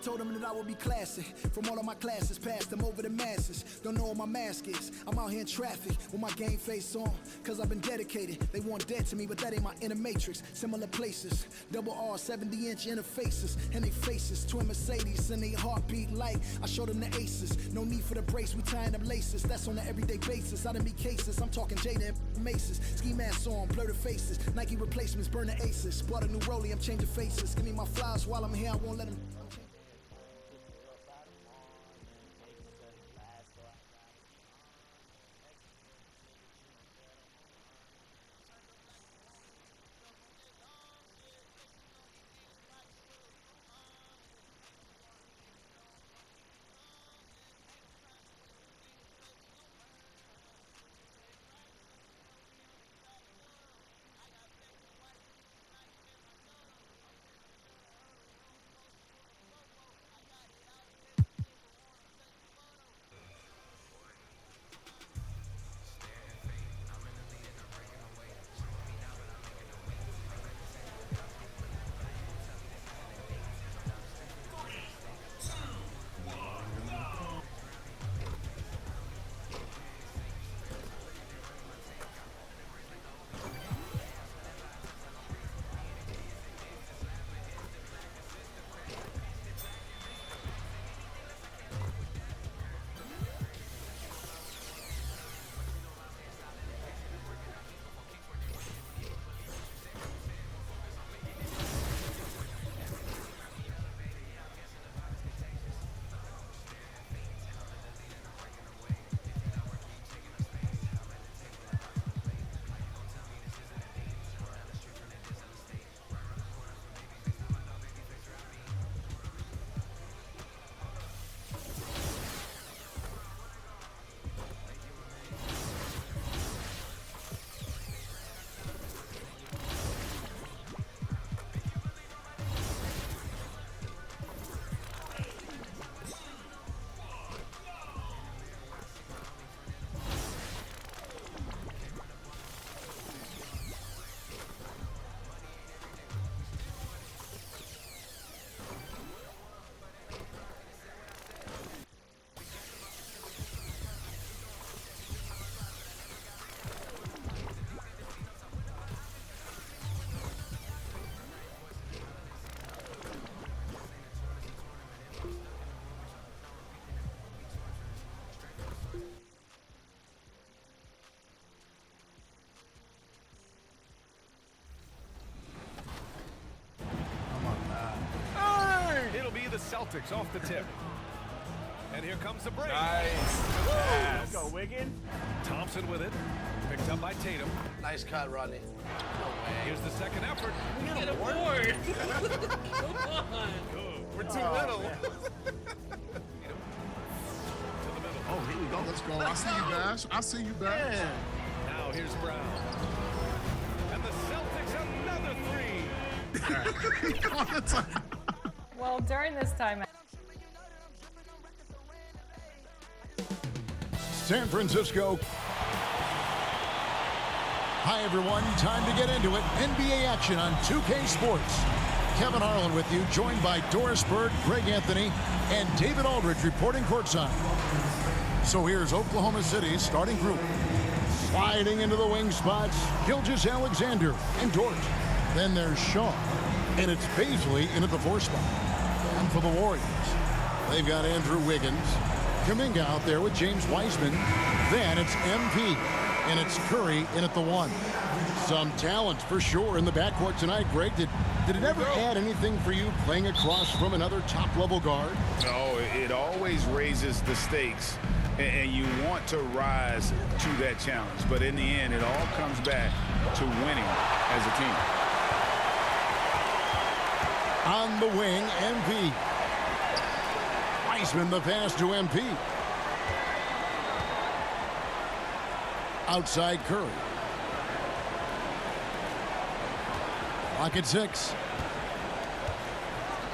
told them that I would be classic. From all of my classes, passed them over the masses. Don't know what my mask is. I'm out here in traffic with my game face on. Cause I've been dedicated. They want dead to me, but that ain't my inner matrix. Similar places. Double R, 70-inch interfaces. And they faces. Twin Mercedes and they heartbeat light. I showed them the aces. No need for the brace. We tying up laces. That's on an everyday basis. I done beat cases. I'm talking Jada and Maces. Ski masks on. Blur the faces. Nike replacements. Burn the aces. Bought a new Rollie. I'm changing faces. Give me my flowers while I'm here. I won't let them. The Celtics off the tip. And here comes the break. Nice. Yes. Let's go, Wiggins. Thompson with it. Picked up by Tatum. Nice cut, Rodney. No way. Here's the second effort. We got a board. Come on. We're too little. To the middle. Oh, here we go. Let's go. I see you, Bash. I see you, Bash. Now here's Brown. And the Celtics another three. Well, during this time, San Francisco. Hi, everyone. Time to get into it. NBA action on 2K Sports. Kevin Harlan with you, joined by Doris Bird, Greg Anthony, and David Aldridge reporting courtside. So here's Oklahoma City's starting group. Sliding into the wing spots, Gilgeous-Alexander and Dort. Then there's Shaw, and it's Paisley in at the 4 spot. And for the Warriors, they've got Andrew Wiggins, Kuminga out there with James Wiseman. Then it's MP, and it's Curry in at the 1. Some talent for sure in the backcourt tonight, Greg. Did it ever add anything for you playing across from another top-level guard? No, it always raises the stakes, and you want to rise to that challenge. But in the end, it all comes back to winning as a team. On the wing, MP. Wiseman the pass to MP. Outside Curry. Clock at 6.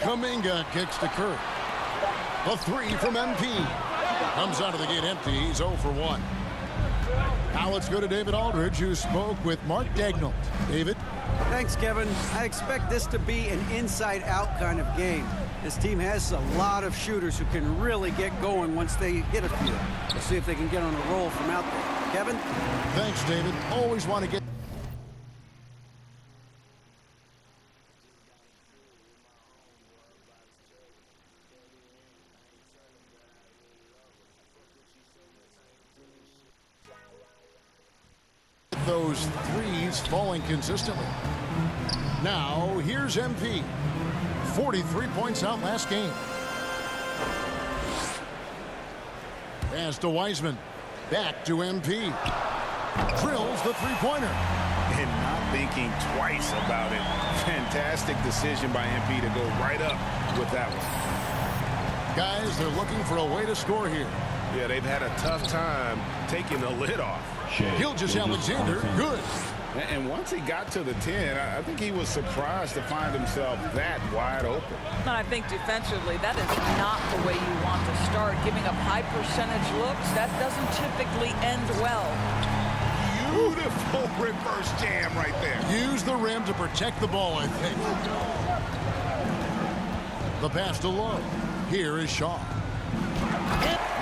Kuminga kicks to Curry. The 3 from MP. Comes out of the gate empty. He's 0 for 1. Now let's go to David Aldridge, who spoke with Mark Daigneault. David? Thanks, Kevin. I expect this to be an inside-out kind of game. This team has a lot of shooters who can really get going once they hit a few. Let's see if they can get on a roll from out there. Kevin? Thanks, David. Always want to get those threes falling consistently. Now, here's MP. 43 points out last game. Pass to Wiseman. Back to MP. Drills the three-pointer. And not thinking twice about it. Fantastic decision by MP to go right up with that one. Guys, they're looking for a way to score here. Yeah, they've had a tough time taking the lid off. Gilgeous-Alexander, good. And once he got to the 10, I think he was surprised to find himself that wide open. And I think defensively, that is not the way you want to start. Giving up high percentage looks, that doesn't typically end well. Beautiful reverse jam right there. Use the rim to protect the ball, I think. The pass to Lowe. Here is Shaw.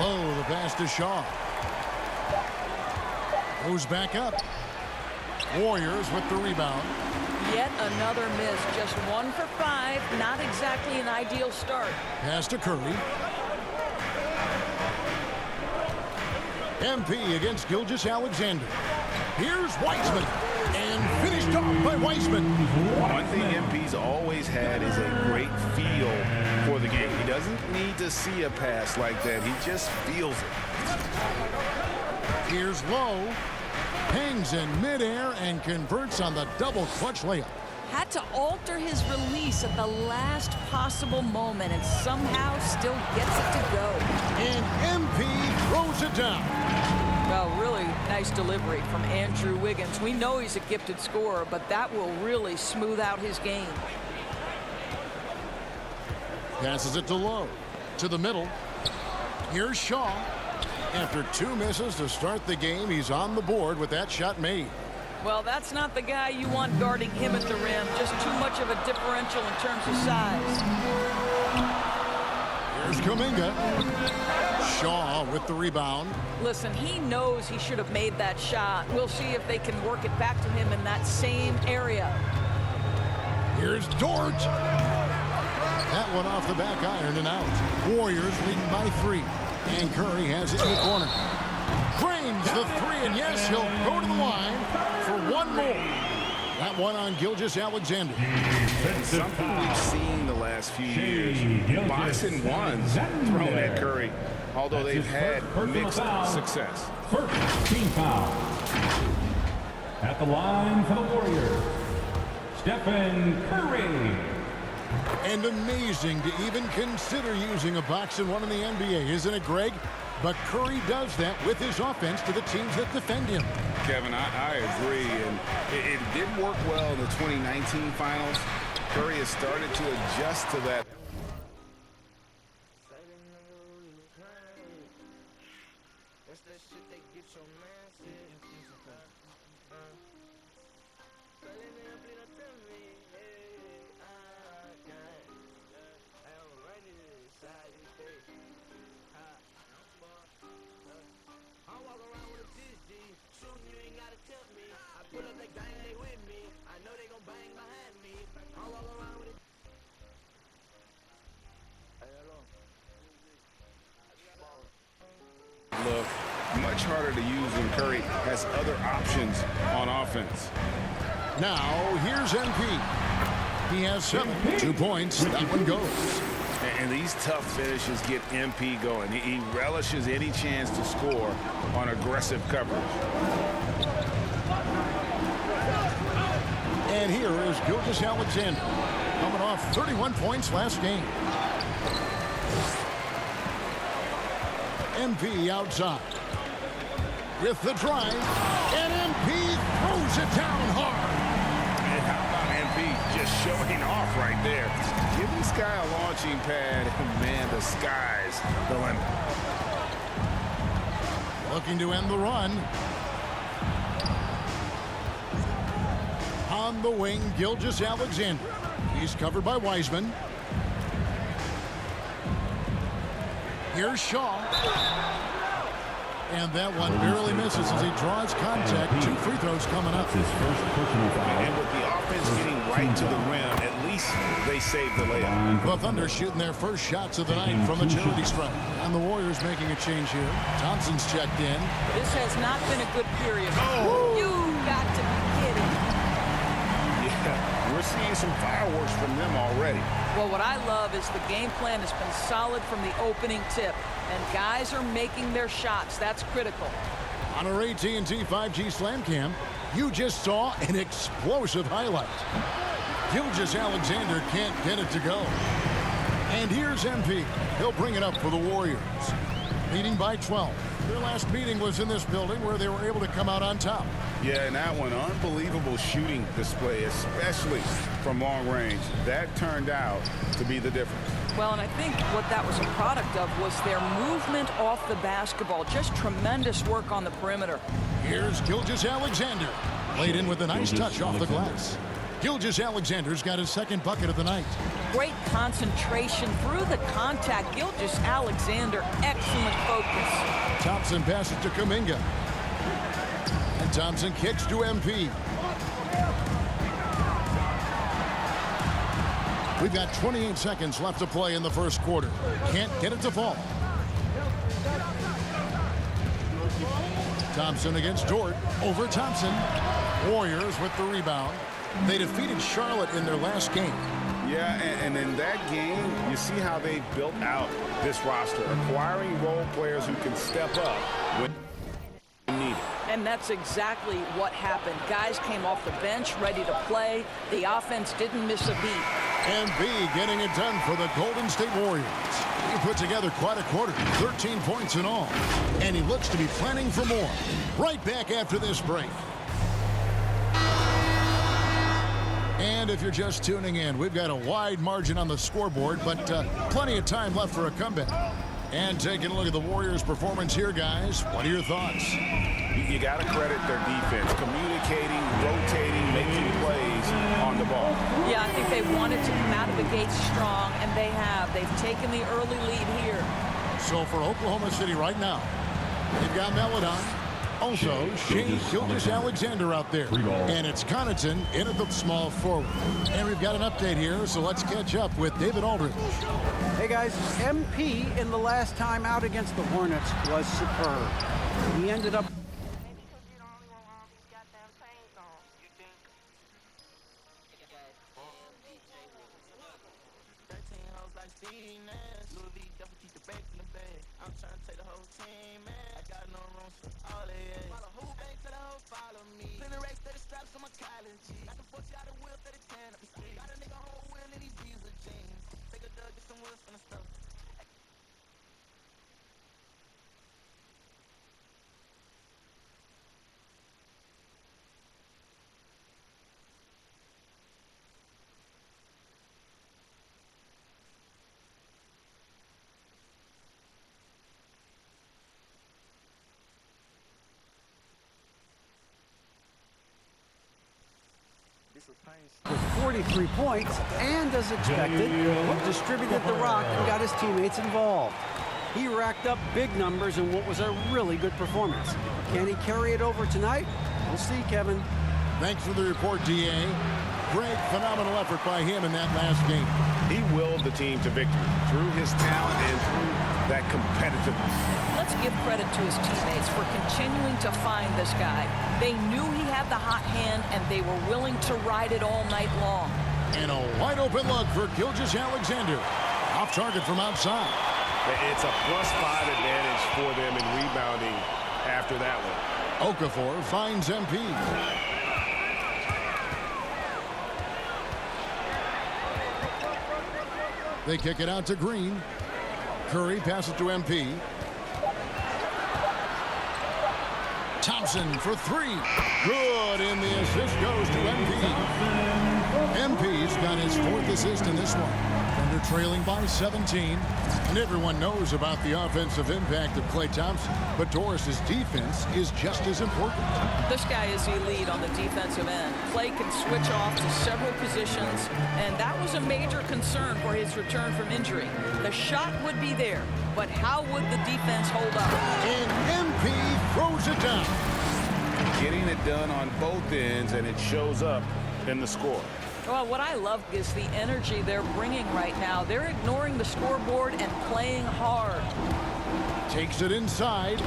Lowe, the pass to Shaw. Goes back up. Warriors with the rebound. Yet another miss. Just 1 for 5. Not exactly an ideal start. Pass to Curry. MP against Gilgeous-Alexander. Here's Wiseman. And finished off by Wiseman. One thing MP's always had is a great feel for the game. He doesn't need to see a pass like that. He just feels it. Here's Lowe. Hangs in midair and converts on the double clutch layup. Had to alter his release at the last possible moment and somehow still gets it to go. And MP throws it down. Well, really nice delivery from Andrew Wiggins. We know he's a gifted scorer, but that will really smooth out his game. Passes it to Lowe. To the middle. Here's Shaw. After 2 misses to start the game, he's on the board with that shot made. Well, that's not the guy you want guarding him at the rim. Just too much of a differential in terms of size. Here's Kuminga. Shaw with the rebound. Listen, he knows he should have made that shot. We'll see if they can work it back to him in that same area. Here's Dort. That one off the back iron and out. Warriors leading by 3. And Curry has it in the corner. Drains the 3, and yes, he'll go to the line for one more. That one on Gilgeous-Alexander. Something we've seen the last few years. Boxing ones thrown at Curry, although they've had mixed success. First team foul. At the line for the Warriors, Stephen Curry. And amazing to even consider using a boxing one in the NBA, isn't it, Greg? But Curry does that with his offense to the teams that defend him. Kevin, I agree, and it didn't work well in the 2019 finals. Curry has started to adjust to that. Look, much harder to use when Curry has other options on offense. Now, here's MP. He has 7. 2 points. That one goes. And these tough finishes get MP going. He relishes any chance to score on aggressive coverage. And here is Gilgeous-Alexander, coming off 31 points last game. MP outside with the drive, and MP throws it down hard. And how about MP just showing off right there? Give this guy a launching pad, and man, the sky's the limit. Looking to end the run. On the wing, Gilgeous-Alexander. He's covered by Wiseman. Here's Shaw. And that one barely misses as he draws contact. 2 free throws coming up. His first personal foul. And with the offense getting right to the rim, at least they saved the layup. The Thunder shooting their first shots of the night from a charity stripe. And the Warriors making a change here. Thompson's checked in. This has not been a good period. Oh. You got to be kidding. Yeah, we're seeing some fireworks from them already. Well, what I love is the game plan has been solid from the opening tip. And guys are making their shots. That's critical. On our AT&T 5G Slam Cam, you just saw an explosive highlight. Gilgeous-Alexander can't get it to go. And here's MP. He'll bring it up for the Warriors. Leading by 12. Their last meeting was in this building where they were able to come out on top. Yeah, and that one, unbelievable shooting display, especially from long range. That turned out to be the difference. Well, and I think what that was a product of was their movement off the basketball. Just tremendous work on the perimeter. Here's Gilgeous-Alexander. Played in with a nice touch off the glass. Gilgeous-Alexander's got his second bucket of the night. Great concentration through the contact. Gilgeous-Alexander, excellent focus. Thompson passes to Kuminga. And Thompson kicks to MP. We've got 28 seconds left to play in the first quarter. Can't get it to fall. Thompson against Dort. Over Thompson. Warriors with the rebound. They defeated Charlotte in their last game. Yeah, and in that game, you see how they built out this roster, acquiring role players who can step up when needed. And that's exactly what happened. Guys came off the bench ready to play. The offense didn't miss a beat. MB getting it done for the Golden State Warriors. He put together quite a quarter, 13 points in all. And he looks to be planning for more. Right back after this break. And if you're just tuning in, we've got a wide margin on the scoreboard, but plenty of time left for a comeback. And taking a look at the Warriors' performance here, guys, what are your thoughts? You got to credit their defense, communicating, rotating, making plays on the ball. Yeah, I think they wanted to come out of the gates strong, and they have. They've taken the early lead here. So for Oklahoma City right now, they've got Meladon. Also, Shane Gilgeous-Alexander out there. And it's Connaughton in at the small forward. And we've got an update here, so let's catch up with David Aldridge. Hey guys, MP in the last time out against the Hornets was superb. He ended up with 43 points and, as expected, distributed the rock and got his teammates involved. He racked up big numbers in what was a really good performance. Can he carry it over tonight? We'll see, Kevin. Thanks for the report, D.A. Great, phenomenal effort by him in that last game. He willed the team to victory through his talent and through that competitiveness. Let's give credit to his teammates for continuing to find this guy. They knew he had the hot hand, and they were willing to ride it all night long. And a wide-open look for Gilgeous-Alexander. Off target from outside. It's a +5 advantage for them in rebounding after that one. Okafor finds MP. They kick it out to Green. Curry passes to MP. Thompson for three. Good, and the assist goes to MP. MP's got his 4th assist in this one. Thunder trailing by 17. And everyone knows about the offensive impact of Klay Thompson, but Doris's defense is just as important. This guy is elite on the defensive end. Klay can switch off to several positions, and that was a major concern for his return from injury. The shot would be there, but how would the defense hold up? And MP throws it down. Getting it done on both ends, and it shows up in the score. Well, what I love is the energy they're bringing right now. They're ignoring the scoreboard and playing hard. Takes it inside.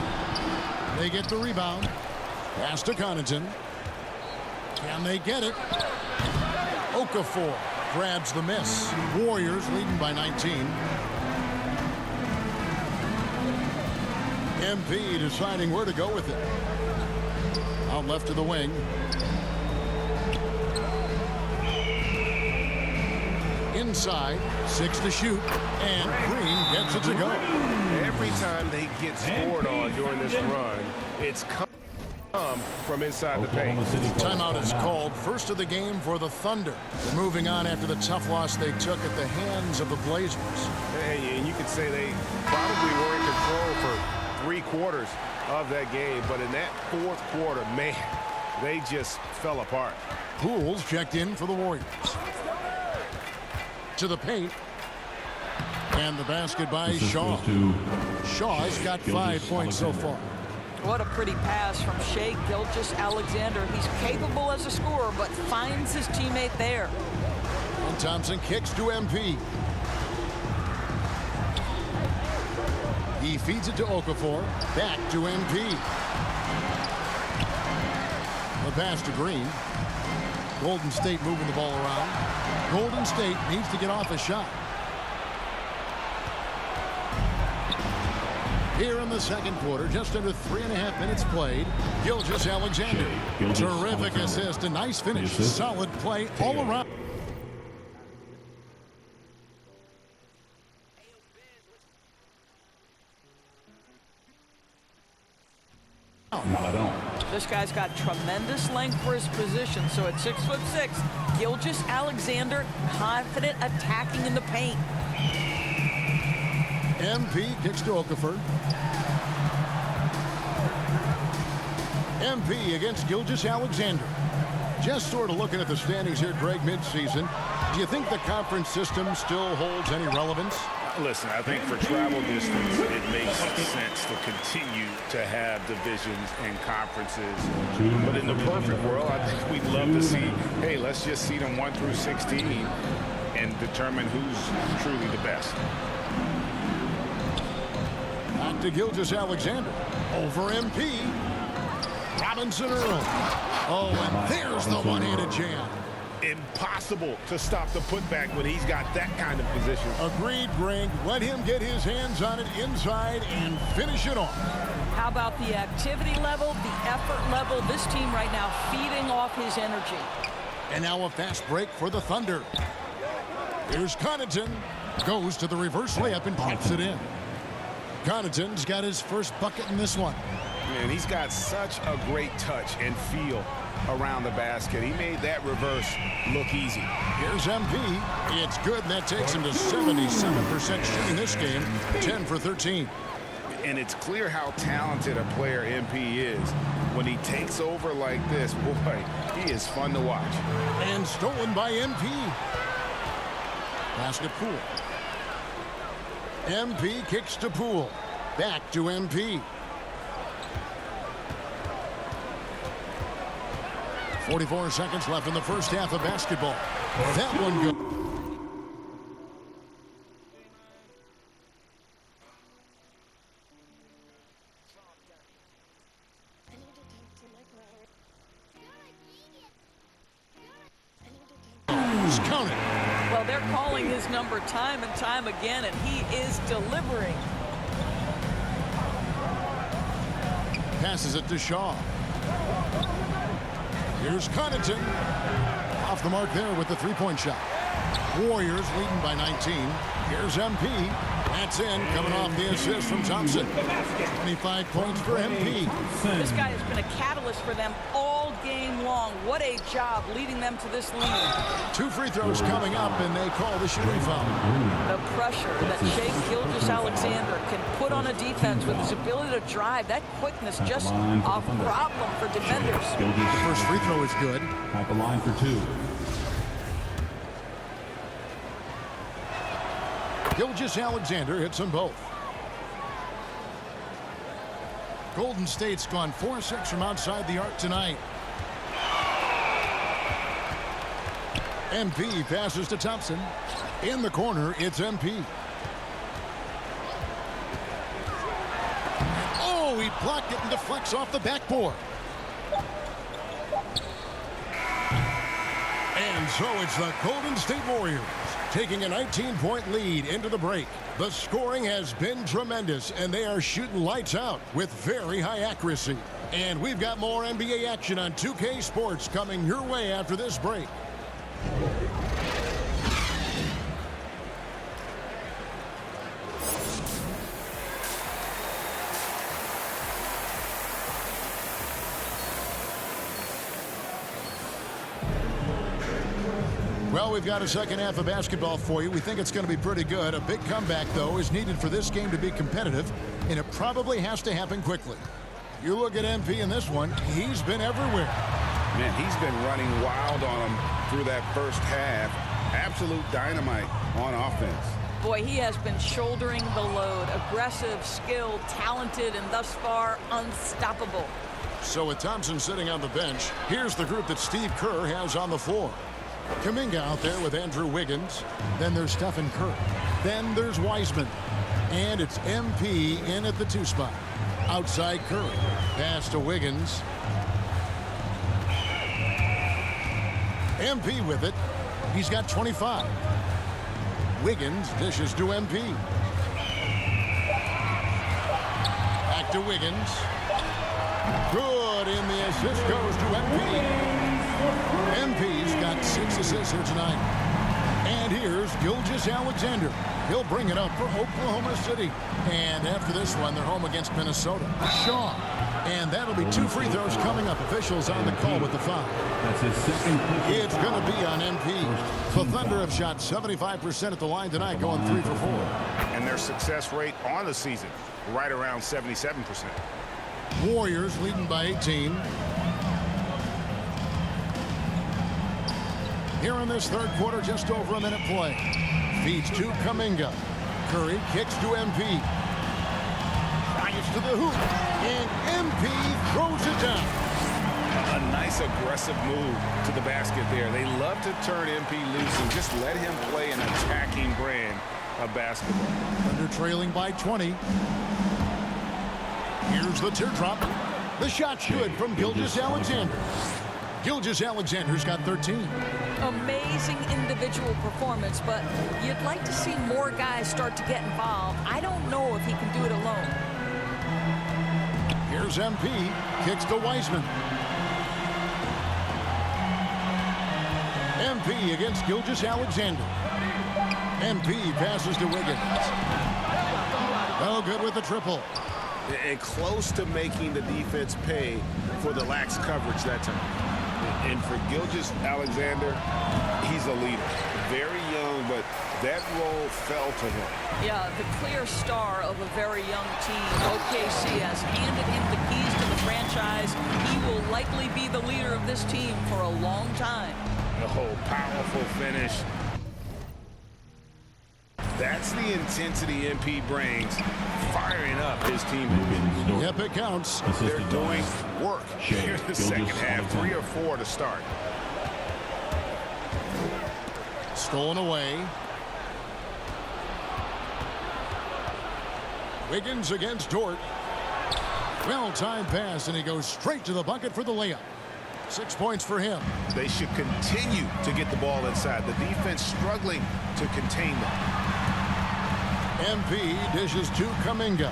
They get the rebound. Pass to Connaughton. Can they get it? Okafor grabs the miss. Warriors leading by 19. MP deciding where to go with it. Out left to the wing. Inside, 6 to shoot, and Green gets it to go. Every time they get scored on during this run, it's come from inside the paint. Timeout is called. First of the game for the Thunder. Moving on after the tough loss they took at the hands of the Blazers. And you could say they probably were in control for 3 quarters of that game, but in that 4th quarter, man, they just fell apart. Pools checked in for the Warriors. To the paint. And the basket by Shaw. Shaw's got 5 points so far. What a pretty pass from Shai Gilgeous-Alexander. He's capable as a scorer, but finds his teammate there. And Thompson kicks to MP. He feeds it to Okafor. Back to MP. The pass to Green. Golden State moving the ball around. Golden State needs to get off a shot. Here in the second quarter, just under 3.5 minutes played, Gilgeous-Alexander. Terrific assist, a nice finish, solid play all around. This guy's got tremendous length for his position, so at 6'6", Gilgeous-Alexander confident attacking in the paint. MP kicks to Okafor. MP against Gilgeous-Alexander. Just sort of looking at the standings here, Greg, midseason. Do you think the conference system still holds any relevance? Listen, I think for travel distance, it makes sense to continue to have divisions and conferences. But in the perfect world, I think we'd love to see, hey, let's just see them 1 through 16 and determine who's truly the best. Back to Gilgeous-Alexander. Over MP. Robinson Earl. Oh, and there's the one-handed jam. Impossible to stop the putback when he's got that kind of position. Agreed, Greg. Let him get his hands on it inside and finish it off. How about the activity level, the effort level? This team right now feeding off his energy. And now a fast break for the Thunder. Here's Connaughton. Goes to the reverse layup and pops it in. Connaughton's got his first bucket in this one. Man, he's got such a great touch and feel around the basket. He made that reverse look easy. Here's MP. It's good, and that takes him to 77% shooting this game, 10 for 13. And it's clear how talented a player MP is. When he takes over like this, boy, he is fun to watch. And stolen by MP. Basket Poole. MP kicks to Poole. Back to MP. 44 seconds left in the first half of basketball. That one goes. Counted. Well, they're calling his number time and time again, and he is delivering. Passes it to Shaw. Here's Connaughton. Off the mark there with the three-point shot. Warriors leading by 19. Here's MP. That's in, coming off the assist from Thompson. 25 points for MP. This guy has been a catalyst for them all game long. What What a job leading them to this lead. 2 free throws coming up, and they call the shooting foul. The pressure that Shai Gilgeous-Alexander can put on a defense with his ability to drive, that quickness, just a problem for defenders. The first free throw is good. At the line for 2. Gilgeous-Alexander hits them both. Golden State's gone 4-6 from outside the arc tonight. MP passes to Thompson. In the corner, it's MP. Oh, he blocked it and deflects off the backboard. And so it's the Golden State Warriors taking a 19-point lead into the break. The scoring has been tremendous, and they are shooting lights out with very high accuracy. And we've got more NBA action on 2K Sports coming your way after this break. Well, we've got a second half of basketball for you. We think it's going to be pretty good. A big comeback, though, is needed for this game to be competitive, and it probably has to happen quickly. You look at MP in this one, he's been everywhere. Man, he's been running wild on them through that first half. Absolute dynamite on offense. Boy, he has been shouldering the load. Aggressive, skilled, talented, and thus far unstoppable. So with Thompson sitting on the bench, here's the group that Steve Kerr has on the floor. Kuminga out there with Andrew Wiggins. Then there's Stephen Curry. Then there's Wiseman. And it's MP in at the 2 spot. Outside Curry. Pass to Wiggins. MP with it. He's got 25. Wiggins dishes to MP. Back to Wiggins. Good, and the assist goes to MP. MP's got 6 assists here tonight. And here's Gilgeous-Alexander. He'll bring it up for Oklahoma City. And after this one, they're home against Minnesota. Shaw. And that'll be 2 free throws coming up. Officials on the call with the foul. That's his second. It's going to be on MP. The Thunder have shot 75% at the line tonight, going 3 for 4. And their success rate on the season, right around 77%. Warriors leading by 18. Here in this third quarter, just over a minute play. Feeds to Kuminga. Curry kicks to MP. Drives to the hoop. And MP throws it down. A nice aggressive move to the basket there. They love to turn MP loose and just let him play an attacking brand of basketball. Under trailing by 20. Here's the teardrop. The shot's good from Gilgeous-Alexander. Gilgeous-Alexander's got 13. Amazing individual performance, but you'd like to see more guys start to get involved. I don't know if he can do it alone. Here's MP. Kicks to Wiseman. MP against Gilgeous-Alexander. MP passes to Wiggins. Oh, good with the triple. And close to making the defense pay for the lax coverage that time. And for Gilgeous-Alexander, he's a leader. Very young, but that role fell to him. Yeah, the clear star of a very young team. OKC has handed him the keys to the franchise. He will likely be the leader of this team for a long time. The whole powerful finish. That's the intensity MP brings, firing up his teammates. Yep, it counts. They're doing work here in the second half, 3 or 4 to start. Stolen away. Wiggins against Dort. Well-timed pass, and he goes straight to the bucket for the layup. 6 points for him. They should continue to get the ball inside. The defense struggling to contain them. MP dishes to Kuminga.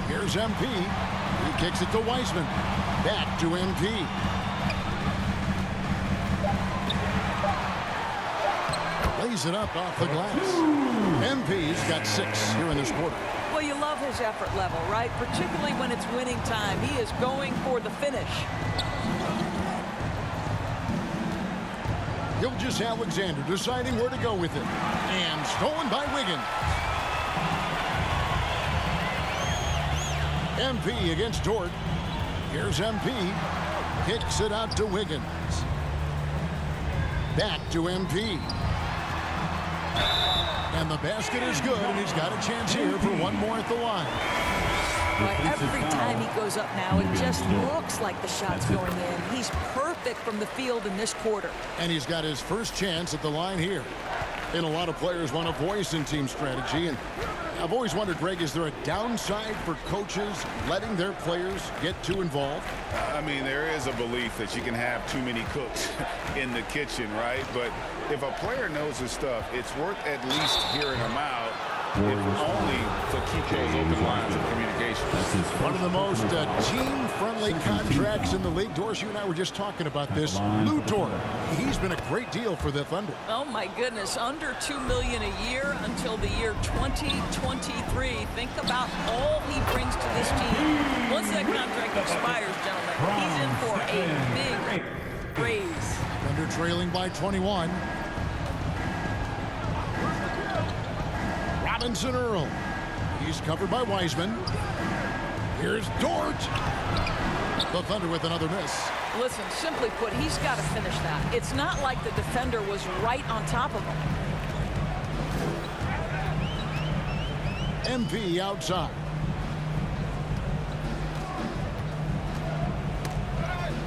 Here's MP. He kicks it to Wiseman. Back to MP. Lays it up off the glass. MP's got 6 here in this quarter. Well, you love his effort level, right? Particularly when it's winning time. He is going for the finish. Gilgeous Alexander deciding where to go with it. And stolen by Wiggins. MP against Dort. Here's MP. Kicks it out to Wiggins. Back to MP. And the basket is good, and he's got a chance here for one more at the line. But every time he goes up now, it just looks like the shot's going in. He's perfect from the field in this quarter. And he's got his first chance at the line here. And a lot of players want a voice in team strategy. And I've always wondered, Greg, is there a downside for coaches letting their players get too involved? I mean, there is a belief that you can have too many cooks in the kitchen, right? But if a player knows his stuff, it's worth at least hearing them out, if only to keep those open lines of communication. One of the most team-friendly contracts in the league. Doris, you and I were just talking about this. Lou Dort, he's been a great deal for the Thunder. Oh, my goodness. Under $2 million a year until the year 2023. Think about all he brings to this team. Once that contract expires, gentlemen, he's in for a big raise. Thunder trailing by 21. Robinson Earl. He's covered by Wiseman. Here's Dort. The Thunder with another miss. Listen, simply put, he's got to finish that. It's not like the defender was right on top of him. MP outside.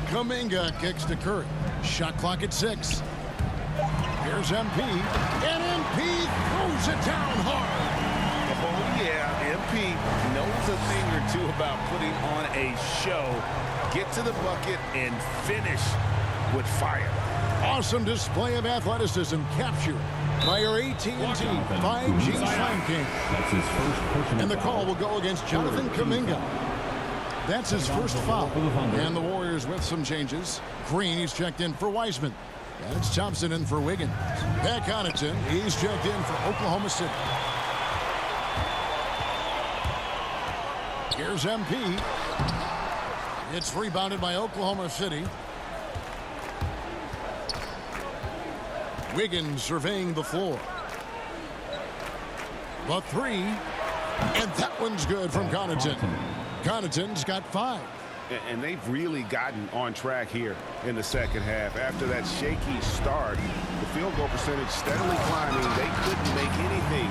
Kuminga kicks to Curry. Shot clock at 6. Here's MP. And MP throws it down hard. Oh, yeah, MP knows a thing or two about putting on a show. Get to the bucket and finish with fire. Awesome display of athleticism captured by our AT&T 5G Slam King. That's his first personal And the call foul. will go against Jonathan Kuminga. That's his first foul. And the Warriors with some changes. Green, he's checked in for Wiseman. And it's Thompson in for Wiggins. Pat Connaughton, he's checked in for Oklahoma City. Here's MP. It's rebounded by Oklahoma City. Wiggins surveying the floor. The three. And that one's good from Connaughton. Connaughton's got 5. And they've really gotten on track here in the second half. After that shaky start, the field goal percentage steadily climbing. They couldn't make anything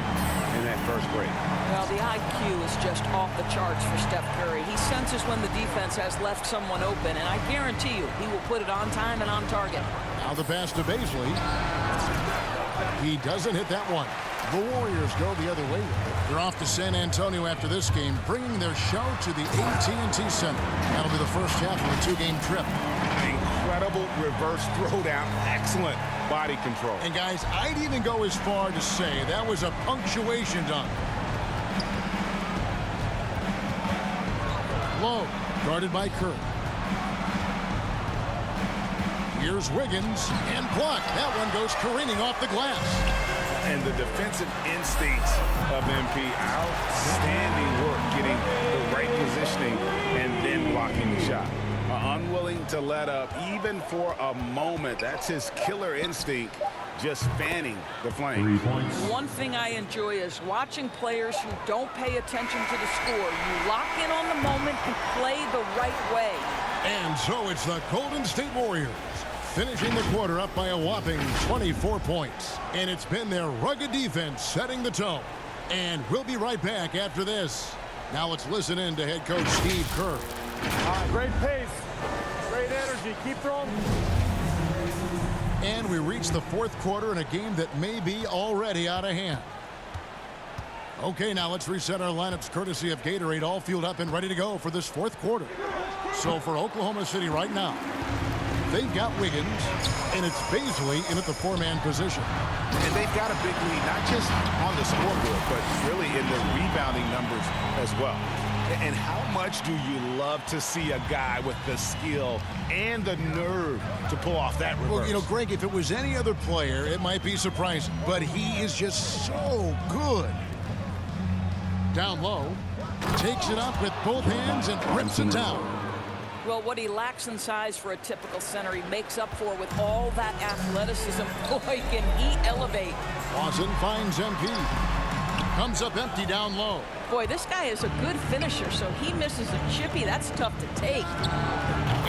in that first break. Well, the IQ is just off the charts for Steph Curry. He senses when the defense has left someone open, and I guarantee you he will put it on time and on target. Now the pass to Baisley. He doesn't hit that one. The Warriors go the other way. They're off to San Antonio after this game, bringing their show to the AT&T Center. That'll be the first half of a 2-game trip. Incredible reverse throwdown. Excellent body control. And guys, I'd even go as far to say that was a punctuation dunk. Low, guarded by Curry. Here's Wiggins, and blocked. That one goes careening off the glass. And the defensive instincts of MP, outstanding work getting the right positioning and then blocking the shot. Unwilling to let up even for a moment. That's his killer instinct, just fanning the flame. 3 points. One thing I enjoy is watching players who don't pay attention to the score. You lock in on the moment and play the right way. And so it's the Golden State Warriors finishing the quarter up by a whopping 24 points. And it's been their rugged defense setting the tone. And we'll be right back after this. Now let's listen in to head coach Steve Kerr. Great pace, great energy, keep throwing. And we reach the fourth quarter in a game that may be already out of hand. Okay, now let's reset our lineups courtesy of Gatorade, all fueled up and ready to go for this fourth quarter. So for Oklahoma City right now, they've got Wiggins, and it's Baisley in at the 4-man position. And they've got a big lead, not just on the scoreboard, but really in the rebounding numbers as well. And how much do you love to see a guy with the skill and the nerve to pull off that reverse? Well, you know, Greg, if it was any other player, it might be surprising, but he is just so good. Down low, Takes it up with both hands and rips it down. Well, what he lacks in size for a typical center, he makes up for with all that athleticism. Boy, can he elevate. Lawson finds MP. Comes up empty down low. Boy, this guy is a good finisher, so he misses a chippy. That's tough to take.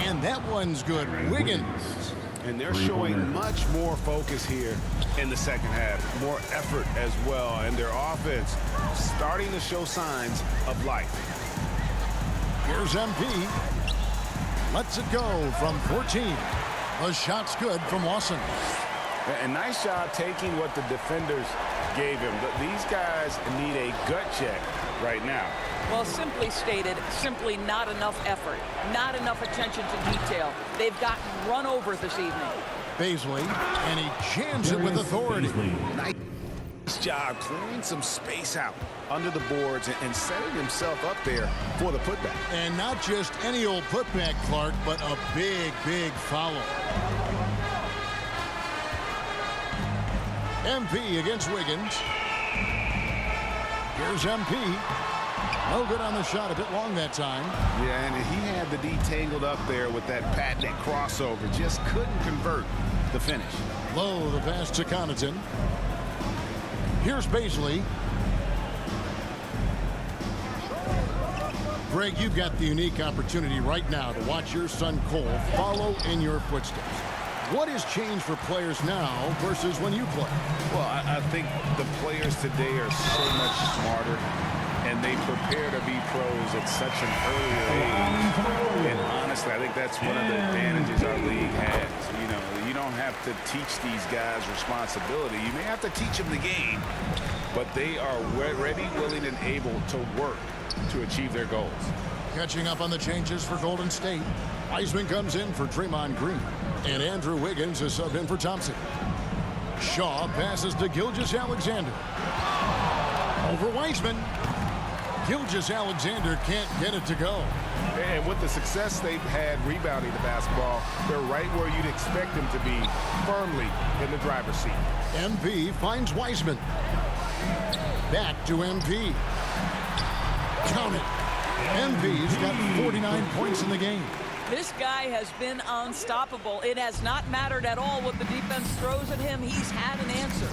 And that one's good. Wiggins. And they're showing much more focus here in the second half. More effort as well. And their offense starting to show signs of life. Here's MP. Lets it go from 14. The shot's good from Lawson. And nice job taking what the defenders gave him. But these guys need a gut check right now. Well, simply stated, simply not enough effort, not enough attention to detail. They've gotten run over this evening. Baisley, and he jams it with authority. Nice job clearing some space out under the boards and setting himself up there for the putback. And not just any old putback, Clark, but a big, big follow. MP against Wiggins. Here's MP. No good on the shot, a bit long that time. Yeah, and he had the D tangled up there with that patented crossover. Just couldn't convert the finish. Low the pass to Connaughton. Here's Baisley. Greg, you've got the unique opportunity right now to watch your son Cole follow in your footsteps. What has changed for players now versus when you played? Well, I think the players today are so much smarter, and they prepare to be pros at such an early age. And honestly, I think that's one of the advantages our league has. You know, you don't have to teach these guys responsibility. You may have to teach them the game, but they are ready, willing, and able to work to achieve their goals. Catching up on the changes for Golden State. Wiseman comes in for Draymond Green. And Andrew Wiggins is subbed in for Thompson. Shaw passes to Gilgeous-Alexander. Over Wiseman. Gilgeous-Alexander can't get it to go. And with the success they've had rebounding the basketball, they're right where you'd expect them to be, firmly in the driver's seat. MP finds Wiseman. Back to MP. Count it. MP's got 49 points in the game. This guy has been unstoppable. It has not mattered at all what the defense throws at him. He's had an answer.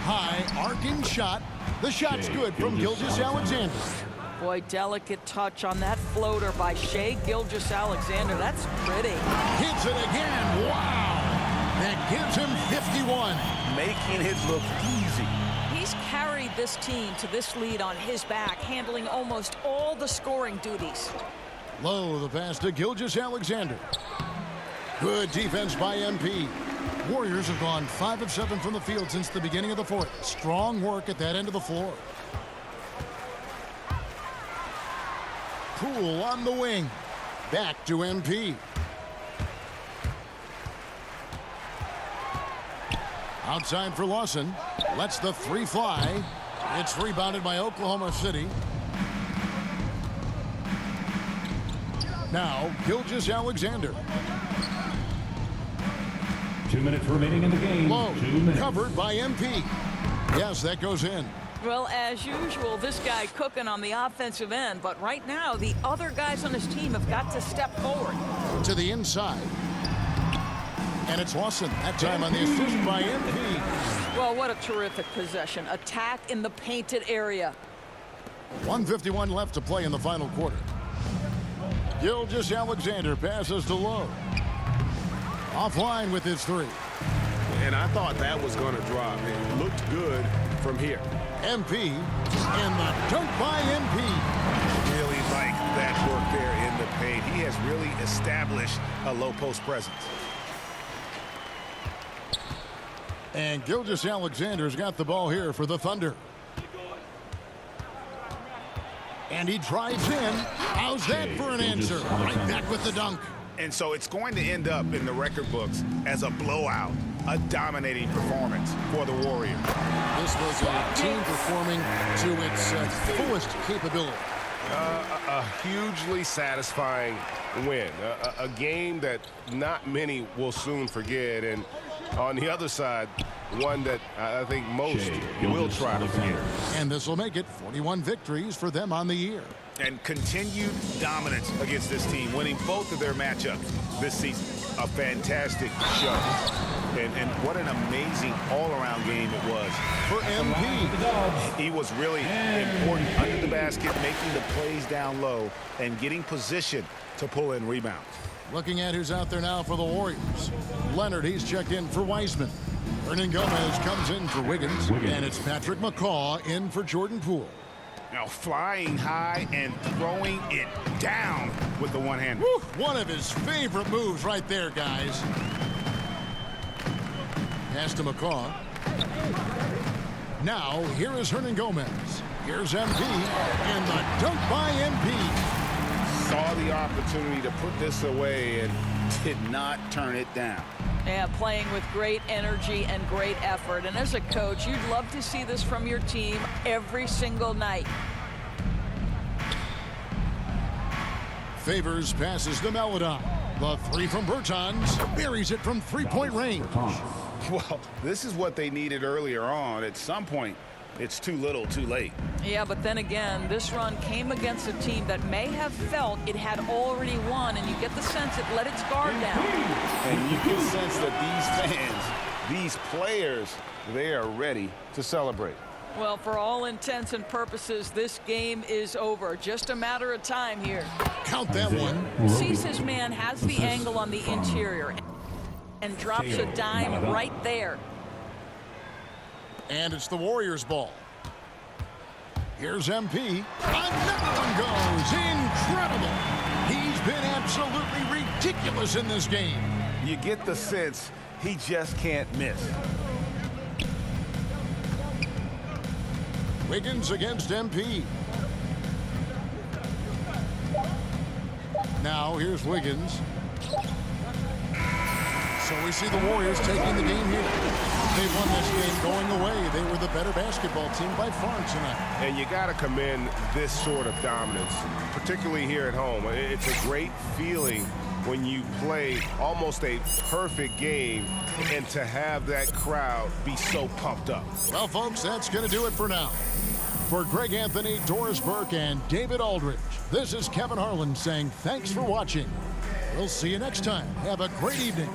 High arcing shot. The shot's good from Gilgeous-Alexander. Boy, delicate touch on that floater by Shai Gilgeous-Alexander. That's pretty. Hits it again. Wow. That gives him 51. Making it look easy. He's carried this team to this lead on his back, handling almost all the scoring duties. Low the pass to Gilgeous-Alexander. Good defense by MP. Warriors have gone 5 of 7 from the field since the beginning of the fourth. Strong work at that end of the floor. Poole on the wing. Back to MP. Outside for Lawson. Lets the three fly. It's rebounded by Oklahoma City. Now, Gilgeous-Alexander. 2 minutes remaining in the game. Low, 2 minutes. covered by MP. Yes, that goes in. Well, as usual, this guy cooking on the offensive end, but right now, the other guys on his team have got to step forward. To the inside. And it's Lawson, that time on the assist by MP. Well, what a terrific possession. Attack in the painted area. 1:51 left to play in the final quarter. Gilgeous-Alexander passes to Low. Offline with his three. And I thought that was going to drop. It looked good from here. MP, and the dunk by MP. Really like that work there in the paint. He has really established a low post presence. And Gilgeous-Alexander's got the ball here for the Thunder. And he drives in. How's that for an answer? Right back with the dunk. And so it's going to end up in the record books as a blowout, a dominating performance for the Warriors. This was a team performing to its fullest capability. A hugely satisfying win. A game that not many will soon forget. And on the other side, one that I think most will try to forget. And this will make it 41 victories for them on the year. And continued dominance against this team, winning both of their matchups this season. A fantastic show. And what an amazing all-around game it was. For MP. He was really important under the basket, making the plays down low and getting position to pull in rebounds. Looking at who's out there now for the Warriors. Leonard, he's checked in for Wiseman. Hernangomez comes in for Wiggins. And it's Patrick McCaw in for Jordan Poole. Now flying high and throwing it down with the one-hand. One of his favorite moves right there, guys. Pass to McCaw. Now, here is Hernangomez. Here's MP. And the dunk by MP. Saw the opportunity to put this away and did not turn it down. Yeah, playing with great energy and great effort. And as a coach, you'd love to see this from your team every single night. Favors passes to Maledon. The three from Bertans. Buries it from three-point range. Well, this is what they needed earlier on. At some point, it's too little, too late. Yeah, but then again, this run came against a team that may have felt it had already won, and you get the sense it let its guard down. And you can sense that these fans, these players, they are ready to celebrate. Well, for all intents and purposes, this game is over. Just a matter of time here. Count that one. Sees his man, has the angle on the interior, and drops a dime right there. And it's the Warriors' ball. Here's MP. Another one goes. Incredible. He's been absolutely ridiculous in this game. You get the sense he just can't miss. Wiggins against MP. Now here's Wiggins. So we see the Warriors taking the game here. They won this game going away. They were the better basketball team by far tonight. And you got to commend this sort of dominance, particularly here at home. It's a great feeling when you play almost a perfect game and to have that crowd be so pumped up. Well, folks, that's going to do it for now. For Greg Anthony, Doris Burke, and David Aldridge, this is Kevin Harlan saying thanks for watching. We'll see you next time. Have a great evening.